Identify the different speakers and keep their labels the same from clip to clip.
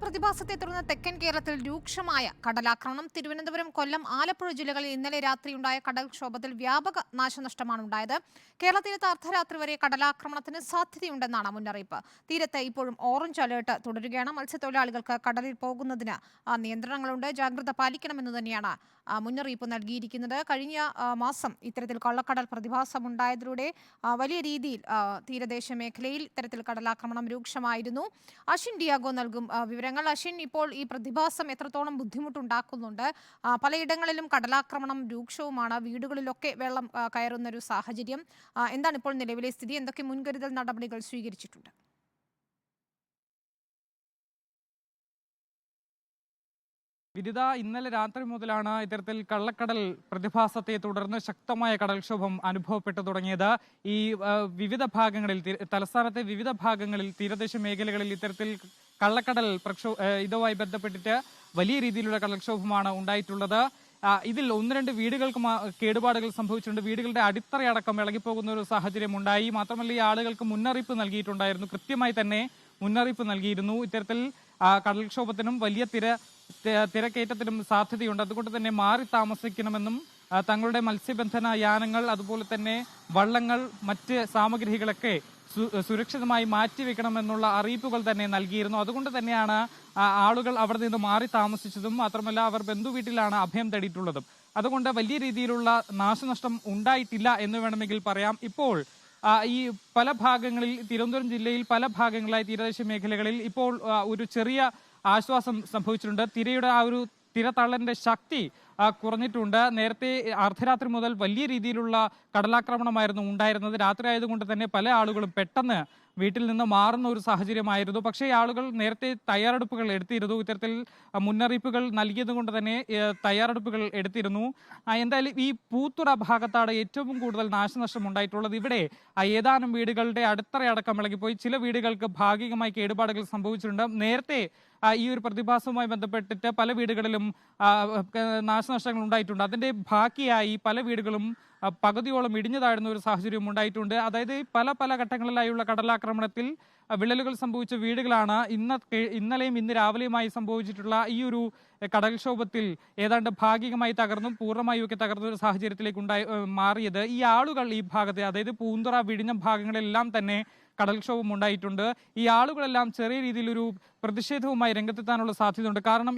Speaker 1: പ്രതിഭാസത്തെ തുടർന്ന് തെക്കൻ കേരളത്തിൽ രൂക്ഷമായ കടലാക്രമണം. തിരുവനന്തപുരം, കൊല്ലം, ആലപ്പുഴ ജില്ലകളിൽ ഇന്നലെ രാത്രിയുണ്ടായ കടൽക്ഷോഭത്തിൽ വ്യാപക നാശനഷ്ടമാണ് ഉണ്ടായത്. കേരള തീരത്ത് അർദ്ധരാത്രി വരെ കടലാക്രമണത്തിന് സാധ്യതയുണ്ടെന്നാണ് മുന്നറിയിപ്പ്. തീരത്ത് ഇപ്പോഴും ഓറഞ്ച് അലേർട്ട് തുടരുകയാണ്. മത്സ്യത്തൊഴിലാളികൾക്ക് കടലിൽ പോകുന്നതിന് നിയന്ത്രണങ്ങളുണ്ട്. ജാഗ്രത പാലിക്കണമെന്ന് തന്നെയാണ് മുന്നറിയിപ്പ് നൽകിയിരിക്കുന്നത്. കഴിഞ്ഞ മാസം ഇത്തരത്തിൽ കള്ളക്കടൽ പ്രതിഭാസമുണ്ടായതിലൂടെ വലിയ രീതിയിൽ തീരദേശ മേഖലയിൽ ഇത്തരത്തിൽ കടലാക്രമണം രൂക്ഷമായിരുന്നു. അശ്വിൻ ഡിയാഗോ നൽകും വിവരങ്ങൾ. അശ്വിൻ, ഇപ്പോൾ ഈ പ്രതിഭാസം എത്രത്തോളം ബുദ്ധിമുട്ടുണ്ടാക്കുന്നുണ്ട്? പലയിടങ്ങളിലും കടലാക്രമണം രൂക്ഷവുമാണ്. വീടുകളിലൊക്കെ വെള്ളം കയറുന്ന ഒരു സാഹചര്യം. എന്താണ് ഇപ്പോൾ നിലവിലെ സ്ഥിതി? എന്തൊക്കെ മുൻകരുതൽ നടപടികൾ സ്വീകരിച്ചിട്ടുണ്ട്?
Speaker 2: വിദിത, ഇന്നലെ രാത്രി മുതലാണ് ഇത്തരത്തിൽ കള്ളക്കടൽ പ്രതിഭാസത്തെ തുടർന്ന് ശക്തമായ കടൽക്ഷോഭം അനുഭവപ്പെട്ടു തുടങ്ങിയത്. ഈ വിവിധ ഭാഗങ്ങളിൽ, തലസ്ഥാനത്തെ വിവിധ ഭാഗങ്ങളിൽ, തീരദേശ മേഖലകളിൽ ഇത്തരത്തിൽ കള്ളക്കടൽ ഇതുമായി ബന്ധപ്പെട്ടിട്ട് വലിയ രീതിയിലുള്ള കടൽക്ഷോഭമാണ് ഉണ്ടായിട്ടുള്ളത്. ഇതിൽ ഒന്ന് രണ്ട് വീടുകൾക്ക് കേടുപാടുകൾ സംഭവിച്ചിട്ടുണ്ട്. വീടുകളുടെ അടിത്തറയടക്കം ഇളകിപ്പോകുന്ന ഒരു സാഹചര്യം ഉണ്ടായി. മാത്രമല്ല, ഈ ആളുകൾക്ക് മുന്നറിയിപ്പ് നൽകിയിട്ടുണ്ടായിരുന്നു, കൃത്യമായി തന്നെ മുന്നറിയിപ്പ് നൽകിയിരുന്നു. ഇത്തരത്തിൽ കടൽക്ഷോഭത്തിനും വലിയ തിരക്കേറ്റത്തിനും സാധ്യതയുണ്ട്. അതുകൊണ്ട് തന്നെ മാറി താമസിക്കണമെന്നും തങ്ങളുടെ മത്സ്യബന്ധന യാനങ്ങൾ, അതുപോലെ തന്നെ വള്ളങ്ങൾ, മറ്റ് സാമഗ്രികളൊക്കെ സുരക്ഷിതമായി മാറ്റിവെക്കണമെന്നുള്ള അറിയിപ്പുകൾ തന്നെ നൽകിയിരുന്നു. അതുകൊണ്ട് തന്നെയാണ് ആളുകൾ അവിടെ നിന്ന് മാറി താമസിച്ചതും. മാത്രമല്ല, അവർ ബന്ധുവീട്ടിലാണ് അഭയം തേടിയിട്ടുള്ളതും. അതുകൊണ്ട് വലിയ രീതിയിലുള്ള നാശനഷ്ടം ഉണ്ടായിട്ടില്ല എന്ന് വേണമെങ്കിൽ പറയാം. ഇപ്പോൾ ഈ പല ഭാഗങ്ങളിൽ, തിരുവനന്തപുരം ജില്ലയിൽ പല ഭാഗങ്ങളായി തീരദേശ മേഖലകളിൽ ഇപ്പോൾ ഒരു ചെറിയ ആശ്വാസം സംഭവിച്ചിട്ടുണ്ട്. തിരയുടെ ഒരു തിരതള്ളലിന്റെ ശക്തി കുറഞ്ഞിട്ടുണ്ട്. നേരത്തെ അർദ്ധരാത്രി മുതൽ വലിയ രീതിയിലുള്ള കടലാക്രമണമായിരുന്നു ഉണ്ടായിരുന്നത്. രാത്രി ആയതുകൊണ്ട് തന്നെ പല ആളുകളും പെട്ടെന്ന് വീട്ടിൽ നിന്ന് മാറുന്ന ഒരു സാഹചര്യമായിരുന്നു. പക്ഷേ ആളുകൾ നേരത്തെ തയ്യാറെടുപ്പുകൾ എടുത്തിരുന്നു. ഇത്തരത്തിൽ മുന്നറിയിപ്പുകൾ നൽകിയത് കൊണ്ട് തന്നെ തയ്യാറെടുപ്പുകൾ എടുത്തിരുന്നു. എന്തായാലും ഈ പൂത്തുറ ഭാഗത്താണ് ഏറ്റവും കൂടുതൽ നാശനഷ്ടം ഉണ്ടായിട്ടുള്ളത്. ഇവിടെ ഏതാനും വീടുകളുടെ അടിത്തറയടക്കം ഇളകിപ്പോയി. ചില വീടുകൾക്ക് ഭാഗികമായി കേടുപാടുകൾ സംഭവിച്ചിട്ടുണ്ട്. നേരത്തെ ഈ ഒരു പ്രതിഭാസവുമായി ബന്ധപ്പെട്ടിട്ട് പല വീടുകളിലും നാശനഷ്ടങ്ങൾ ഉണ്ടായിട്ടുണ്ട്. അതിന്റെ ബാക്കിയായി പല വീടുകളും പകുതിയോളം ഇടിഞ്ഞു താഴുന്ന ഒരു സാഹചര്യം ഉണ്ടായിട്ടുണ്ട്. അതായത് പല ഘട്ടങ്ങളിലായുള്ള കടലാക്രമണത്തിൽ വിള്ളലുകൾ സംഭവിച്ച വീടുകളാണ് ഇന്നലെയും ഇന്ന് രാവിലെയുമായി സംഭവിച്ചിട്ടുള്ള ഈ ഒരു കടൽക്ഷോഭത്തിൽ ഏതാണ്ട് ഭാഗികമായി തകർന്നും പൂർണ്ണമായും ഒക്കെ തകർന്ന ഒരു സാഹചര്യത്തിലേക്ക് മാറിയത്. ഈ ആളുകൾ ഈ ഭാഗത്തെ, അതായത് പൂന്തുറ, വിഴിഞ്ഞം ഭാഗങ്ങളിലെല്ലാം തന്നെ കടൽക്ഷോഭം ഉണ്ടായിട്ടുണ്ട്. ഈ ആളുകളെല്ലാം ചെറിയ രീതിയിലൊരു പ്രതിഷേധവുമായി രംഗത്തെത്താനുള്ള സാധ്യതയുണ്ട്. കാരണം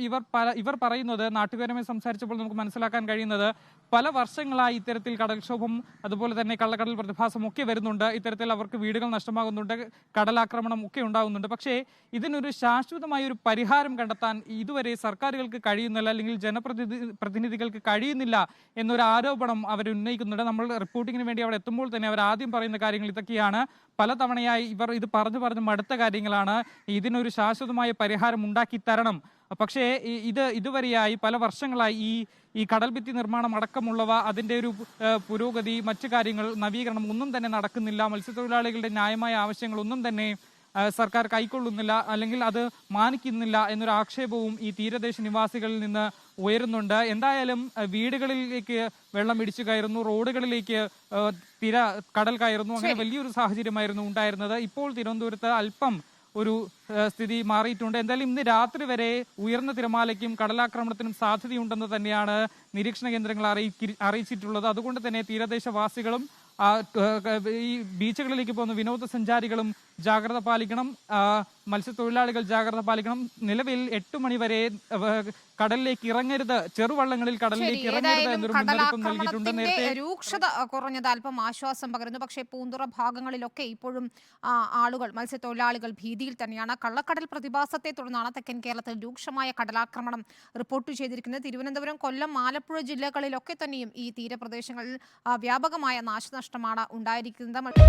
Speaker 2: ഇവർ പറയുന്നത്, നാട്ടുകാരുമായി സംസാരിച്ചപ്പോൾ നമുക്ക് മനസ്സിലാക്കാൻ കഴിയുന്നത്, പല വർഷങ്ങളായി ഇത്തരത്തിൽ കടൽക്ഷോഭം, അതുപോലെ തന്നെ കള്ളക്കടൽ പ്രതിഭാസം ഒക്കെ വരുന്നുണ്ട്. ഇത്തരത്തിൽ അവർക്ക് വീടുകൾ നഷ്ടമാകുന്നുണ്ട്, കടലാക്രമണം ഒക്കെ ഉണ്ടാകുന്നുണ്ട്. പക്ഷേ ഇതിനൊരു ശാശ്വതമായ ഒരു പരിഹാരം കണ്ടെത്താൻ ഇതുവരെ സർക്കാരുകൾക്ക് കഴിയുന്നില്ല, അല്ലെങ്കിൽ ജനപ്രതിനിധികൾക്ക് കഴിയുന്നില്ല എന്നൊരു ആരോപണം അവർ ഉന്നയിക്കുന്നുണ്ട്. നമ്മൾ റിപ്പോർട്ടിങ്ങിന് വേണ്ടി അവിടെ എത്തുമ്പോൾ തന്നെ അവർ ആദ്യം പറയുന്ന കാര്യങ്ങൾ ഇതൊക്കെയാണ്. പലതവണയായി ഇവർ ഇത് പറഞ്ഞു മടുത്ത കാര്യങ്ങളാണ്. ഇതിനൊരു ശാശ്വതമായ പരിഹാരം ഉണ്ടാക്കി തരണം. പക്ഷേ ഇതുവരെയായി പല വർഷങ്ങളായി ഈ കടൽഭിത്തി നിർമ്മാണം അടക്കമുള്ളവ, അതിൻ്റെ ഒരു പുരോഗതി, മറ്റു കാര്യങ്ങൾ, നവീകരണം ഒന്നും തന്നെ നടക്കുന്നില്ല. മത്സ്യത്തൊഴിലാളികളുടെ ന്യായമായ ആവശ്യങ്ങളൊന്നും തന്നെ സർക്കാർ കൈക്കൊള്ളുന്നില്ല, അല്ലെങ്കിൽ അത് മാനിക്കുന്നില്ല എന്നൊരു ആക്ഷേപവും ഈ തീരദേശ നിവാസികളിൽ നിന്ന് ഉയരുന്നുണ്ട്. എന്തായാലും വീടുകളിലേക്ക് വെള്ളം ഇടിച്ചു കയറുന്നു, റോഡുകളിലേക്ക് കടൽ കയറുന്നു. അങ്ങനെ വലിയൊരു സാഹചര്യമായിരുന്നു ഉണ്ടായിരുന്നത്. ഇപ്പോൾ തിരുവനന്തപുരത്ത് അല്പം ഒരു സ്ഥിതി മാറിയിട്ടുണ്ട്. എന്തായാലും ഇന്ന് രാത്രി വരെ ഉയർന്ന തിരമാലയ്ക്കും കടലാക്രമണത്തിനും സാധ്യതയുണ്ടെന്ന് തന്നെയാണ് നിരീക്ഷണ കേന്ദ്രങ്ങൾ അറിയിച്ചിട്ടുള്ളത്. അതുകൊണ്ട് തന്നെ തീരദേശവാസികളും ഈ ബീച്ചുകളിലേക്ക് പോകുന്ന വിനോദസഞ്ചാരികളും ജാഗ്രത പാലിക്കണം, മത്സ്യത്തൊഴിലാളികൾ ജാഗ്രത പാലിക്കണം. നിലവിൽ 8 മണി വരെ കടലിലേക്ക് ഇറങ്ങരുത്, ചെറുവള്ളങ്ങളിൽ കടലിലേക്ക് ഇറങ്ങരുത് എന്നൊരു മുന്നറിയിപ്പ് നൽകിയിട്ടുണ്ട്. നേരത്തെ
Speaker 1: രൂക്ഷത കുറഞ്ഞത് അല്പം ആശ്വാസം പകരുന്നു. പക്ഷേ പൂന്തുറ ഭാഗങ്ങളിലൊക്കെ ഇപ്പോഴും ആളുകൾ, മത്സ്യത്തൊഴിലാളികൾ ഭീതിയിൽ തന്നെയാണ്. കള്ളക്കടൽ പ്രതിഭാസത്തെ തുടർന്നാണ് തെക്കൻ കേരളത്തിൽ രൂക്ഷമായ കടലാക്രമണം റിപ്പോർട്ട് ചെയ്തിരിക്കുന്നത്. തിരുവനന്തപുരം, കൊല്ലം, ആലപ്പുഴ ജില്ലകളിലൊക്കെ തന്നെയും ഈ തീരപ്രദേശങ്ങളിൽ വ്യാപകമായ നാശനഷ്ടമാണ് ഉണ്ടായിരിക്കുന്നത്.